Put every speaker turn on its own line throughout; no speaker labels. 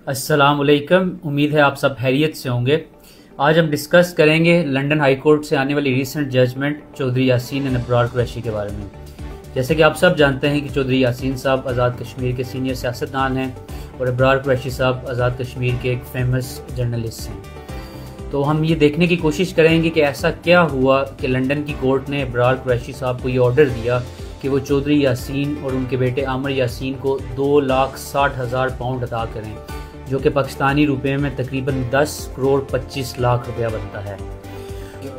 अस्सलाम वालेकुम। उम्मीद है आप सब खैरियत से होंगे। आज हम डिस्कस करेंगे लंदन हाई कोर्ट से आने वाली recent judgment Chaudhry Yasin and Abrar Qureshi के बारे में। जैसे कि आप सब जानते हैं कि चौधरी यासीन साहब आज़ाद कश्मीर के सीनियर सियासतदान हैं और अबरार कुरैशी साहब आज़ाद कश्मीर के एक फेमस जर्नलिस्ट हैं। तो हम ये देखने की कोशिश करेंगे कि ऐसा क्या हुआ कि लंदन की कोर्ट ने अबरार कुरैशी साहब को ये ऑर्डर दिया कि वो चौधरी यासीन और उनके बेटे आमिर यासीन को 2,60,000 पाउंड अदा करें, जो कि पाकिस्तानी रुपए में तकरीबन 10 करोड़ 25 लाख रुपया बनता है।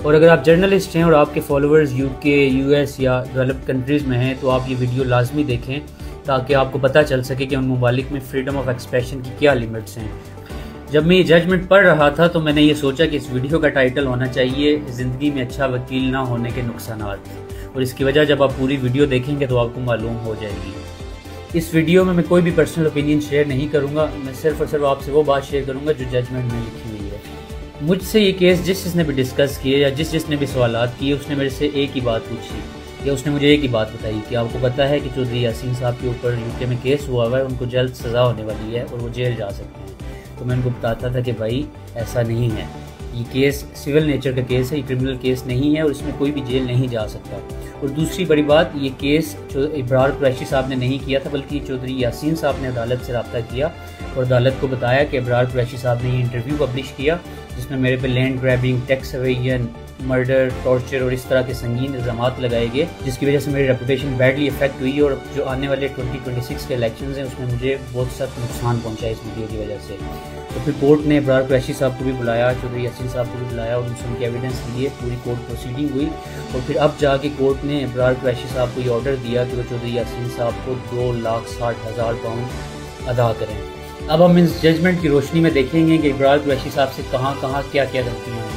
और अगर आप जर्नलिस्ट हैं और आपके फॉलोअर्स यूके, यूएस या डेवलप्ड कंट्रीज़ में हैं तो आप ये वीडियो लाजमी देखें ताकि आपको पता चल सके कि उन ममालिक में फ्रीडम ऑफ एक्सप्रेशन की क्या लिमिट्स हैं। जब मैं ये जजमेंट पढ़ रहा था तो मैंने ये सोचा कि इस वीडियो का टाइटल होना चाहिए ज़िंदगी में अच्छा वकील ना होने के नुकसानात, और इसकी वजह जब आप पूरी वीडियो देखेंगे तो आपको मालूम हो जाएगी। इस वीडियो में मैं कोई भी पर्सनल ओपिनियन शेयर नहीं करूंगा, मैं सिर्फ और सिर्फ आपसे वो बात शेयर करूंगा जो जजमेंट में लिखी हुई है। मुझसे ये केस जिसने भी डिस्कस किए या जिसने भी सवालात किए उसने मेरे से एक ही बात पूछी या उसने मुझे एक ही बात बताई कि आपको पता है कि चौधरी यासीन साहब के ऊपर यूके में केस हुआ हुआ है, उनको जल्द सज़ा होने वाली है और वो जेल जा सकते हैं। तो मैं उनको बताता था कि भाई ऐसा नहीं है, ये केस सिविल नेचर का केस है, ये क्रिमिनल केस नहीं है और इसमें कोई भी जेल नहीं जा सकता। और दूसरी बड़ी बात, ये केस अबरार कुरैशी साहब ने नहीं किया था बल्कि चौधरी यासीन साहब ने अदालत से रब्ता किया और अदालत को बताया कि अबरार कुरैशी साहब ने ये इंटरव्यू पब्लिश किया जिसमें मेरे पे land grabbing, tax evasion, murder, torture और इस तरह के संगीन इल्ज़ामात लगाए गए, जिसकी वजह से मेरी रेपुटेशन बैडली इफेक्ट हुई और जो आने वाले 2026 के इलेक्शंस हैं उसमें मुझे बहुत सख्त नुकसान पहुंचा इस वीडियो की वजह से। तो फिर कोर्ट ने अबरार कुरैशी साहब को भी बुलाया, चौधरी यासीन साहब को भी बुलाया और उनसे उनके एविडेंस लिए पूरी कोर्ट प्रोसीडिंग हुई। और फिर अब जाके कोर्ट ने अबरार कुरैशी साहब को ये ऑर्डर दिया कि वो चौधरी यासीन साहब को 2,60,000 पाउंड अदा करें। अब हम इस जजमेंट की रोशनी में देखेंगे कि अबरार कुरैशी साहब से कहाँ क्या गलतियाँ हुई।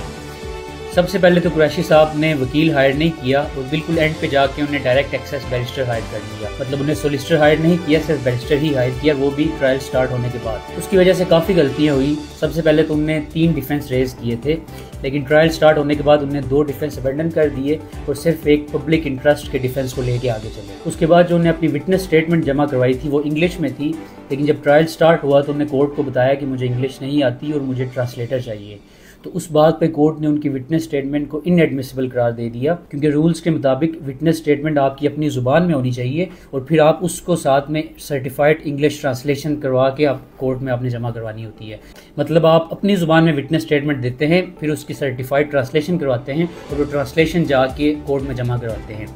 सबसे पहले तो कुरैशी साहब ने वकील हायर नहीं किया और बिल्कुल एंड पे जाके उन्हें डायरेक्ट एक्सेस बैरिस्टर हायर कर लिया, मतलब उन्हें सोलिसिटर हायर नहीं किया, सिर्फ बैरिस्टर ही हायर किया, वो भी ट्रायल स्टार्ट होने के बाद। उसकी वजह से काफ़ी गलतियाँ हुई। सबसे पहले तो उन्होंने 3 डिफेंस रेज किए थे, लेकिन ट्रायल स्टार्ट होने के बाद उन्होंने 2 डिफेंस अबेंडन कर दिए और सिर्फ एक पब्लिक इंटरेस्ट के डिफेंस को लेके आगे चले। उसके बाद जो उन्हें अपनी विटनेस स्टेटमेंट जमा करवाई थी वो इंग्लिश में थी, लेकिन जब ट्रायल स्टार्ट हुआ तो उन्होंने कोर्ट को बताया कि मुझे इंग्लिश नहीं आती और मुझे ट्रांसलेटर चाहिए। तो उस बात पे कोर्ट ने उनकी विटनेस स्टेटमेंट को इनएडमिसिबल करार दे दिया, क्योंकि रूल्स के मुताबिक विटनेस स्टेटमेंट आपकी अपनी ज़ुबान में होनी चाहिए और फिर आप उसको साथ में सर्टिफाइड इंग्लिश ट्रांसलेशन करवा के आप कोर्ट में आपने जमा करवानी होती है। मतलब आप अपनी ज़ुबान में विटनेस स्टेटमेंट देते हैं, फिर उसकी सर्टिफाइड ट्रांसलेशन करवाते हैं और वो ट्रांसलेशन जाके कोर्ट में जमा करवाते हैं।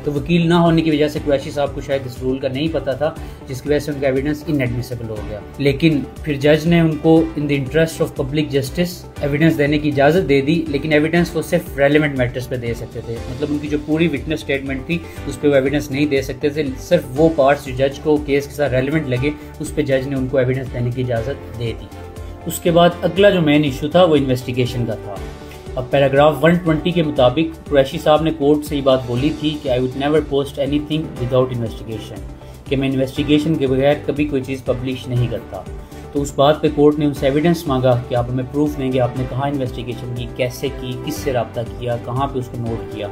तो वकील ना होने की वजह से कुरैशी साहब को शायद इस रूल का नहीं पता था, जिसकी वजह से उनका एविडेंस इनएडमिसिबल हो गया। लेकिन फिर जज ने उनको in the interest of public justice evidence देने की इजाज़त दे दी, लेकिन एविडेंस वो सिर्फ रेलेवेंट मैटर्स पे दे सकते थे। मतलब उनकी जो पूरी विटनेस स्टेटमेंट थी उस पर वो एविडेंस नहीं दे सकते थे, सिर्फ वो पार्ट्स जो जज को केस के साथ रेलेवेंट लगे उस पर जज ने उनको एविडेंस देने की इजाज़त दे दी। उसके बाद अगला जो मेन इशू था वो इन्वेस्टिगेशन का था। अब पैराग्राफ 120 के मुताबिक कुरैशी साहब ने कोर्ट से ये बात बोली थी कि I would never post anything without investigation, कि मैं इन्वेस्टिगेशन के बगैर कभी कोई चीज़ पब्लिश नहीं करता। तो उस बात पे कोर्ट ने उनसे एविडेंस मांगा कि आप हमें प्रूफ देंगे आपने कहाँ इन्वेस्टिगेशन की, कैसे की, किससे रब्ता किया, कहाँ पे उसको नोट किया।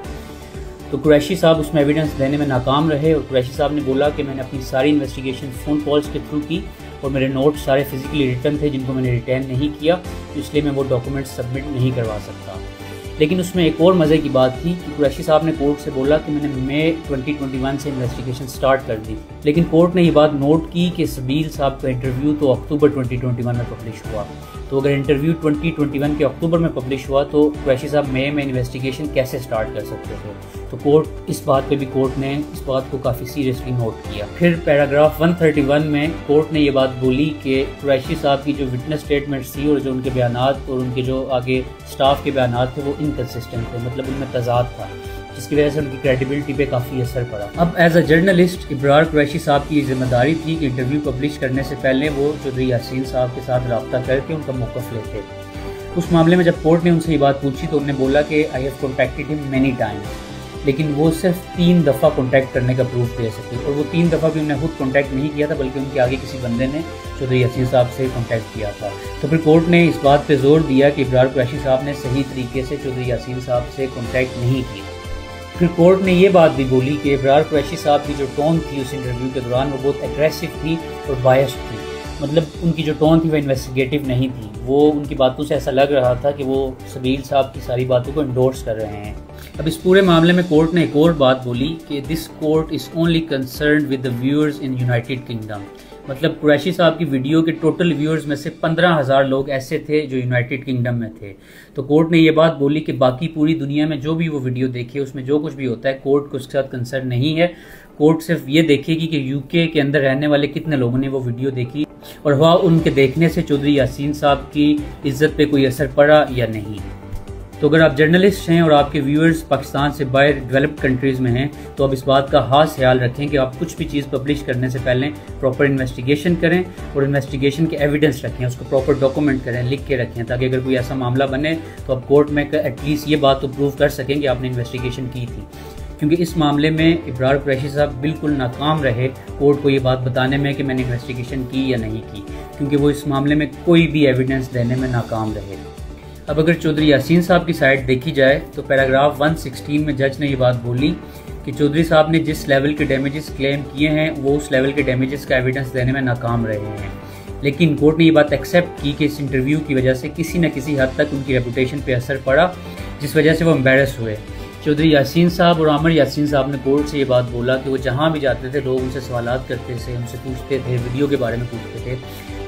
तो कुरैशी साहब उसमें एविडेंस देने में नाकाम रहे और कुरैशी साहब ने बोला कि मैंने अपनी सारी इन्वेस्टिगेशन फ़ोन कॉल्स के थ्रू की और मेरे नोट सारे फिजिकली रिटर्न थे जिनको मैंने रिटर्न नहीं किया, इसलिए मैं वो डॉक्यूमेंट सबमिट नहीं करवा सकता। लेकिन उसमें एक और मज़े की बात थी कि कुरैशी साहब ने कोर्ट से बोला कि मैंने मई 2021 से इन्वेस्टिगेशन स्टार्ट कर दी, लेकिन कोर्ट ने ये बात नोट की कि सबील साहब का इंटरव्यू तो अक्टूबर 2021 में पब्लिश हुआ। तो अगर इंटरव्यू 2021 के अक्टूबर में पब्लिश हुआ तो कुरैशी साहब मई में इन्वेस्टिगेशन कैसे स्टार्ट कर सकते थे। तो कोर्ट इस बात पे भी कोर्ट ने इस बात को काफ़ी सीरियसली नोट किया। फिर पैराग्राफ 131 में कोर्ट ने ये बात बोली कि कुरैशी साहब की जो विटनेस स्टेटमेंट्स थी और जो उनके बयानात और उनके जो आगे स्टाफ के बयानात थे वो इनकंसिस्टेंट थे, मतलब उनमें तजाद था, जिसकी वजह से उनकी क्रेडिबिलिटी पे काफ़ी असर पड़ा। अब as a journalist Abrar Qureshi sahab की जिम्मेदारी थी कि इंटरव्यू पब्लिश करने से पहले वो चौधरी यासीन साहब के साथ रब्ता करके उनका मौक़िफ़ लेते। उस मामले में जब कोर्ट ने उनसे ये बात पूछी तो उन्होंने बोला कि I have contacted him many times, लेकिन वो सिर्फ 3 दफ़ा कॉन्टैक्ट करने का प्रूफ दे सके और वो 3 दफ़ा भी उन्हें खुद कॉन्टैक्ट नहीं किया था बल्कि उनके आगे किसी बंदे ने चौधरी यासीन साहब से कॉन्टैक्ट किया था। तो फिर कोर्ट ने इस बात पे जोर दिया कि अबरार कुरैशी साहब ने सही तरीके से चौधरी यासीन साहब से कॉन्टैक्ट नहीं किया। फिर कोर्ट ने ये बात भी बोली कि अबरार कुरैशी साहब की जो टोन थी उस इंटरव्यू के दौरान वो बहुत एग्रेसिव थी और बायस्ड थी مطلب ان کی جو ٹون تھی وہ انویسٹیگیٹو نہیں تھی، وہ ان کی باتوں سے ایسا لگ رہا تھا کہ وہ سبیل صاحب کی ساری باتوں کو انڈورس کر رہے ہیں۔ اب اس پورے معاملے میں کورٹ نے ایک اور بات بولی کہ this court is only concerned with the viewers in United kingdom, مطلب قریشی صاحب کی ویڈیو کے ٹوٹل ویورز میں سے 15,000 لوگ ایسے تھے جو یونائٹیڈ کنگڈم میں تھے۔ تو کورٹ نے یہ بات بولی کہ باقی پوری دنیا میں جو بھی وہ ویڈیو دیکھے، اس میں جو کچھ بھی ہوتا ہے، کورٹ کو اس کے ساتھ کنسرن نہیں ہے۔ کورٹ صرف یہ دیکھے گی کہ یو کے اندر رہنے والے کتنے لوگوں نے وہ ویڈیو دیکھی اور ہوا ان کے دیکھنے سے چودھری یاسین صاحب کی عزت پہ کوئی اثر پڑا یا نہیں۔ تو اگر آپ جرنلسٹ ہیں اور آپ کے ویورز پاکستان سے باہر ڈیولپڈ کنٹریز میں ہیں تو آپ اس بات کا خاص خیال رکھیں کہ آپ کچھ بھی چیز پبلش کرنے سے پہلے پراپر انویسٹیگیشن کریں اور انویسٹیگیشن کے ایویڈنس رکھیں، اس کو پراپر ڈاکومنٹ کریں، لکھ کے رکھیں، تاکہ اگر کوئی ایسا معاملہ بنے تو آپ کورٹ میں ایٹ لیسٹ یہ بات تو پروو کر سکیں کہ آپ نے انویسٹیگیشن کی تھی۔ کیونکہ اس معاملے میں ابرار قریشی صاحب بالکل ناکام رہے کورٹ کو یہ بات بتانے میں کہ میں نے انویسٹیگیشن کی یا نہیں کی، کیونکہ وہ اس معاملے میں کوئی بھی ایویڈنس دینے میں ناکام رہے۔ اب اگر چودھری یاسین صاحب کی سائڈ دیکھی جائے تو پیراگراف 116 میں جج نے یہ بات بولی کہ چودھری صاحب نے جس لیول کے ڈیمیجز کلیم کیے ہیں وہ اس لیول کے ڈیمیجز کا ایویڈنس دینے میں ناکام رہے ہیں، لیکن کورٹ نے یہ بات ایکسیپٹ کی کہ اس انٹرویو کی وجہ سے کسی نہ کسی حد تک ان کی ریپوٹیشن پہ اثر پڑا، جس وجہ سے وہ امبیرس ہوئے۔ چودھری یاسین صاحب اور عامر یاسین صاحب نے کورٹ سے یہ بات بولا کہ وہ جہاں بھی جاتے تھے لوگ ان سے سوالات کرتے تھے، ان سے پوچھتے تھے، ویڈیو کے بارے میں پوچھتے تھے،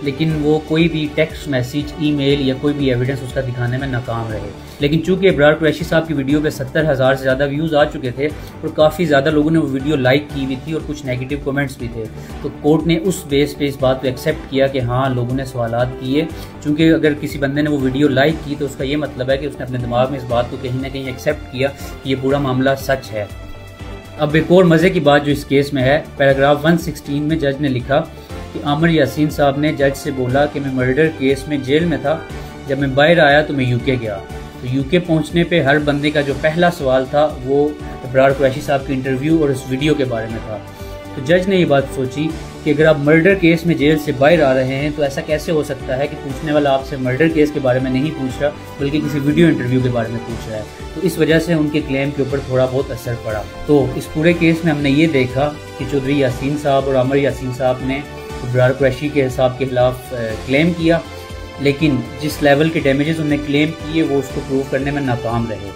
لیکن وہ کوئی بھی ٹیکسٹ میسیج، ای میل یا کوئی بھی ایویڈنس اس کا دکھانے میں ناکام رہے۔ لیکن چونکہ ابرار قریشی صاحب کی ویڈیو پہ 70,000 سے زیادہ ویوز آ چکے تھے اور کافی زیادہ لوگوں نے وہ ویڈیو لائک کی ہوئی تھی اور کچھ نیگیٹو کمنٹس بھی تھے، تو کورٹ نے اس بیس پہ اس بات کو ایکسیپٹ کیا کہ ہاں لوگوں نے سوالات کیے۔ چونکہ اگر کسی بندے نے وہ ویڈیو لائک کی تو اس کا یہ مطلب ہے کہ اس نے اپنے دماغ میں اس بات کو کہیں نہ کہیں ایکسیپٹ کیا کہ یہ پورا معاملہ سچ ہے۔ اب ایک اور مزے کی بات جو اس کیس میں ہے، پیراگراف 116 میں جج نے لکھا کہ عامر یاسین صاحب نے جج سے بولا کہ میں مرڈر کیس میں جیل میں تھا، جب میں باہر آیا تو میں یو کے گیا۔ تو یو کے پہنچنے پہ ہر بندے کا جو پہلا سوال تھا وہ ابرار قریشی صاحب کی انٹرویو اور اس ویڈیو کے بارے میں تھا۔ تو جج نے یہ بات سوچی کہ اگر آپ مرڈر کیس میں جیل سے باہر آ رہے ہیں تو ایسا کیسے ہو سکتا ہے کہ پوچھنے والا آپ سے مرڈر کیس کے بارے میں نہیں پوچھ رہا بلکہ کسی ویڈیو انٹرویو کے بارے میں پوچھ رہا ہے۔ تو اس وجہ سے ان کے کلیم کے اوپر تھوڑا بہت اثر پڑا۔ تو اس پورے کیس میں ہم نے یہ دیکھا کہ چودھری یاسین صاحب اور عامر یاسین صاحب نے ابرار قریشی کے حساب کے خلاف کلیم کیا، لیکن جس لیول کے ڈیمیجز انہوں نے کلیم کیے وہ اس کو پروو کرنے میں ناکام رہے۔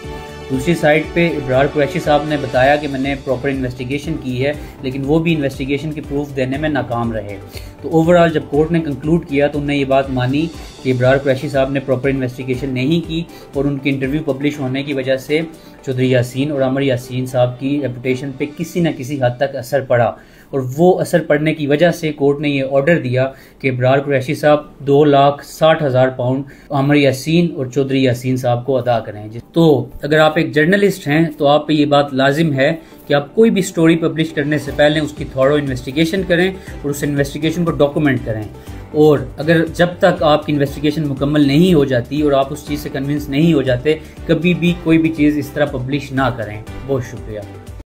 دوسری سائڈ پہ ابرار قریشی صاحب نے بتایا کہ میں نے پراپر انویسٹیگیشن کی ہے، لیکن وہ بھی انویسٹیگیشن کی پروف دینے میں ناکام رہے۔ تو اوورآل جب کورٹ نے کنکلوڈ کیا تو انہوں نے یہ بات مانی کہ ابرار قریشی صاحب نے پراپر انویسٹیگیشن نہیں کی اور ان کی انٹرویو پبلش ہونے کی وجہ سے چودھری یاسین اور عامر یاسین صاحب کی ریپوٹیشن پہ کسی نہ کسی حد تک اثر پڑا، اور وہ اثر پڑنے کی وجہ سے کورٹ نے یہ آرڈر دیا کہ ابرار قریشی صاحب 2,60,000 پاؤنڈ عامر یاسین اور چودھری یاسین صاحب کو ادا کریں۔ تو اگر آپ ایک جرنلسٹ ہیں تو آپ پہ یہ بات لازم ہے کہ آپ کوئی بھی سٹوری پبلش کرنے سے پہلے اس کی تھورو انویسٹیگیشن کریں اور اس انویسٹیگیشن کو ڈاکومنٹ کریں، اور اگر جب تک آپ کی انویسٹیگیشن مکمل نہیں ہو جاتی اور آپ اس چیز سے کنونس نہیں ہو جاتے، کبھی بھی کوئی بھی چیز اس طرح پبلش نہ کریں۔ بہت شکریہ۔